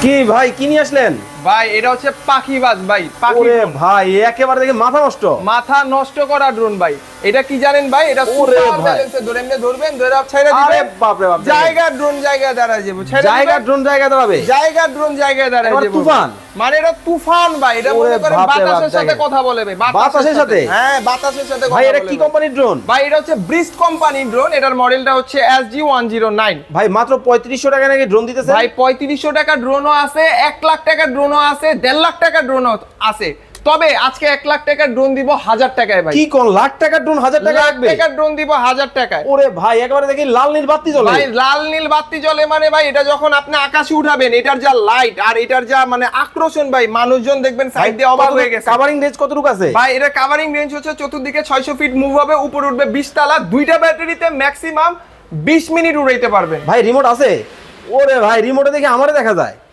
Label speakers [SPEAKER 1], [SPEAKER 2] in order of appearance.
[SPEAKER 1] কি ভাই কি নিয়ে আসলেন?
[SPEAKER 2] ভাই এটা হচ্ছে পাখিবাজ ভাই,
[SPEAKER 1] ওরে ভাই একেবারে দেখে মাথা নষ্ট।
[SPEAKER 2] মাথা নষ্ট করা ড্রোন ভাই। এটা কি জানেন ভাই? এটা
[SPEAKER 1] ওরে
[SPEAKER 2] সুপার
[SPEAKER 1] ভাই।
[SPEAKER 2] ব্যালেন্সে ধরে এমনি ধরবেন, ধরে আপ ছাইরা
[SPEAKER 1] আরে
[SPEAKER 2] দিবেন।
[SPEAKER 1] বাপ রে বাপ,
[SPEAKER 2] জায়গা ড্রোন জায়গা দাঁড়ায় যাবে,
[SPEAKER 1] জায়গা ড্রোন জায়গা দাঁড়াবে।
[SPEAKER 2] জায়গা ড্রোন জায়গায় দাঁড়ায়
[SPEAKER 1] এবার
[SPEAKER 2] যাবে।
[SPEAKER 1] তুফান।
[SPEAKER 2] মানে এটা তুফান ভাই। এটা
[SPEAKER 1] ওরে
[SPEAKER 2] মনে করেন
[SPEAKER 1] বাপ রে বাপ,
[SPEAKER 2] বাতাসের সাথে
[SPEAKER 1] দেখেন।
[SPEAKER 2] কথা বলে ভাই।
[SPEAKER 1] বাতাসের সাথে?
[SPEAKER 2] হ্যাঁ, বাতাসের সাথে
[SPEAKER 1] ভাই
[SPEAKER 2] কথা
[SPEAKER 1] এটা
[SPEAKER 2] বলে
[SPEAKER 1] কি
[SPEAKER 2] ভাই।
[SPEAKER 1] কোম্পানির ড্রোন?
[SPEAKER 2] ভাই এটা হচ্ছে ব্রিস্ট কোম্পানির ড্রোন। এটার মডেলটা হচ্ছে SG-109।
[SPEAKER 1] ভাই মাত্র 3500 টাকা নাকি ড্রোন দিতেছে?
[SPEAKER 2] ভাই 3500 টাকা ড্রোনও আছে, 1 লাখ টাকা ড্রোনও আছে, 1.5 লাখ টাকা ড্রোনও আছে। তবে আজকে 1 লাখ টাকার ড্রোন দিব 1000 টাকায় ভাই।
[SPEAKER 1] কি কোন লাখ টাকার ড্রোন 1000 টাকা
[SPEAKER 2] লাখ
[SPEAKER 1] লাগবে?
[SPEAKER 2] টাকার ড্রোন দিব 1000 টাকায়।
[SPEAKER 1] ওরে ভাই একেবারে দেখি লাল নীল বাতি জ্বলে।
[SPEAKER 2] ভাই লাল নীল বাতি জ্বলে মানে ভাই এটা যখন আপনি আকাশে উঠাবেন, এটার যা লাইট আর এটার যা মানে আকর্ষণ ভাই, মানুষজন দেখবেন সাইড দিয়ে অবাক হয়ে গেছে।
[SPEAKER 1] কভারিং রেঞ্জ কতটুকু আছে?
[SPEAKER 2] ভাই এটা কভারিং রেঞ্জ হচ্ছে চতুর্দিকে 600 ফিট মুভ হবে, উপরে উঠবে 20 তলা, দুইটা ব্যাটারিতে ম্যাক্সিমাম 20 মিনিট উড়াইতে পারবেন।
[SPEAKER 1] ভাই রিমোট আছে? ওরে ভাই রিমোটে দেখি আমারে দেখা যায়।